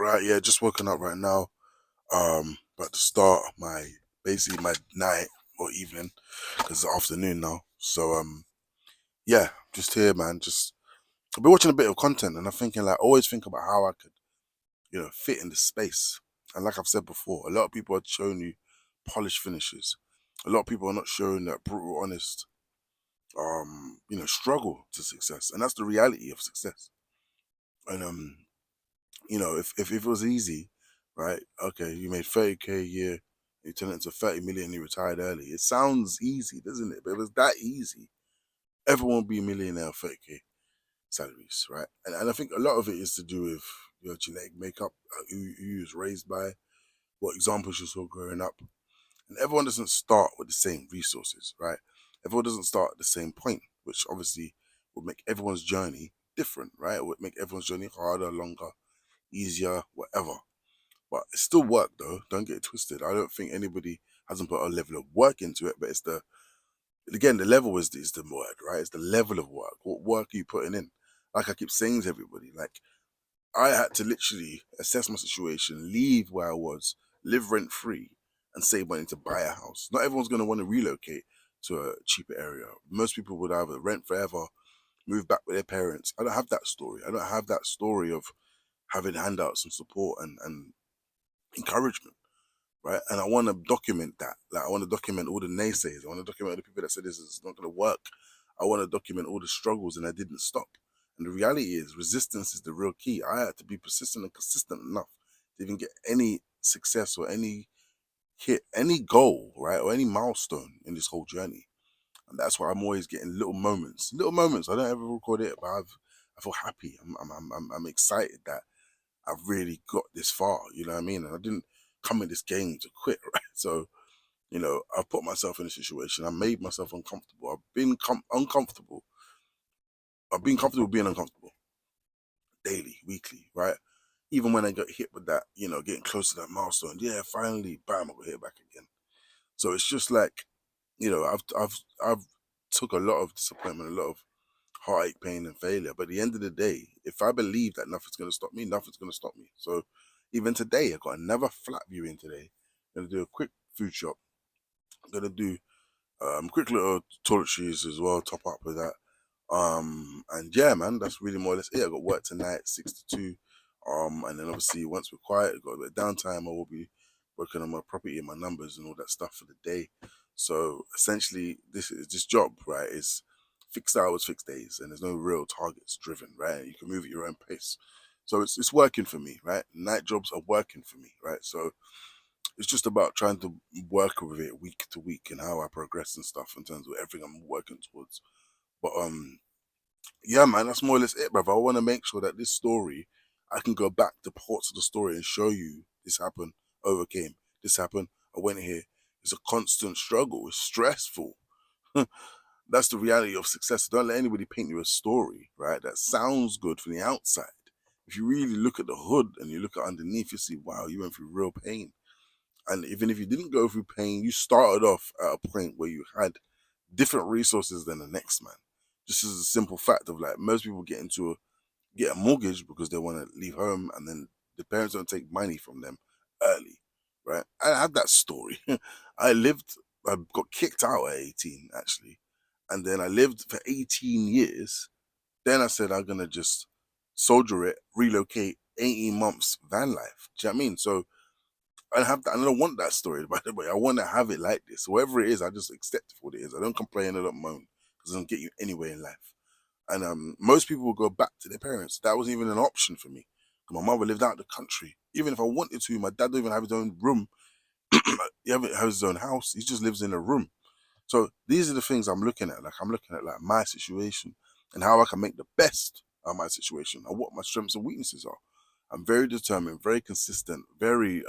Right, yeah, just woken up right now. About to start basically my night or evening because it's afternoon now. So yeah, just here, man. Just I've been watching a bit of content and I'm thinking like, always think about how I could, fit in the space. And like I've said before, a lot of people are showing you polished finishes. A lot of people are not showing that brutal, honest, struggle to success, and that's the reality of success. And if it was easy, right? Okay, you made 30K a year, you turn it into 30 million, you retired early. It sounds easy, doesn't it? But if it was that easy, everyone would be a millionaire on 30K salaries, right? And I think a lot of it is to do with your genetic makeup, who you was raised by, what examples you saw growing up. And everyone doesn't start with the same resources, right? Everyone doesn't start at the same point, which obviously would make everyone's journey different, right? It would make everyone's journey harder, longer, easier, whatever. But it's still work though. Don't get it twisted. I don't think anybody hasn't put a level of work into it, but it's the level is the word, right? It's the level of work. What work are you putting in? Like I keep saying to everybody, like I had to literally assess my situation, leave where I was, live rent free, and save money to buy a house. Not everyone's gonna want to relocate to a cheaper area. Most people would either rent forever, move back with their parents. I don't have that story. I don't have that story of having handouts and support and encouragement, right? And I want to document that. Like I want to document all the naysayers. I want to document the people that said this is not going to work. I want to document all the struggles, and I didn't stop. And the reality is, resistance is the real key. I had to be persistent and consistent enough to even get any success or any hit, any goal, right, or any milestone in this whole journey. And that's why I'm always getting little moments, little moments. I don't ever record it, but I feel happy. I'm excited that I've really got this far. You know what I mean? And I didn't come in this game to quit, right? So I've put myself in a situation. I made myself uncomfortable. Uncomfortable. I've been comfortable being uncomfortable daily, weekly, right? Even when I got hit with that, getting close to that milestone, yeah, finally, bam, I got hit back again. So it's just like, I've took a lot of disappointment, a lot of heartache, pain, and failure. But at the end of the day, if I believe that nothing's gonna stop me, nothing's gonna stop me. So even today, I got another flat viewing today. I'm gonna do a quick food shop. I'm gonna do quick little toiletries as well, top up with that. And yeah, man, that's really more or less it. I got work tonight, 6 to 2. And then obviously once we're quiet, got a bit of downtime, I will be working on my property and my numbers and all that stuff for the day. So essentially this job, right, is fixed hours, fixed days, and there's no real targets driven, right? You can move at your own pace. So it's working for me, right? Night jobs are working for me, right? So it's just about trying to work with it week to week and how I progress and stuff in terms of everything I'm working towards. But yeah, man, that's more or less it, brother. I want to make sure that this story, I can go back to parts of the story and show you this happened, overcame, this happened, I went here. It's a constant struggle. It's stressful. That's the reality of success. Don't let anybody paint you a story, right? That sounds good from the outside. If you really look at the hood and you look at underneath, you see, wow, you went through real pain. And even if you didn't go through pain, you started off at a point where you had different resources than the next man. Just as a simple fact of like most people get a mortgage because they want to leave home, and then the parents don't take money from them early, right? I had that story. I got kicked out at 18 actually, and then I lived for 18 years. Then I said I'm gonna just soldier it, relocate, 18 months van life. Do you know what I mean? So I have that. I don't want that story, by the way. I want to have it like this. Whatever it is, I just accept it for what it is. I don't complain. I don't moan because it doesn't get you anywhere in life. And most people will go back to their parents. That wasn't even an option for me. My mother lived out of the country. Even if I wanted to, my dad don't even have his own room. He doesn't have his own house. He just lives in a room. So these are the things I'm looking at. Like I'm looking at like my situation and how I can make the best of my situation and what my strengths and weaknesses are. I'm very determined, very consistent, very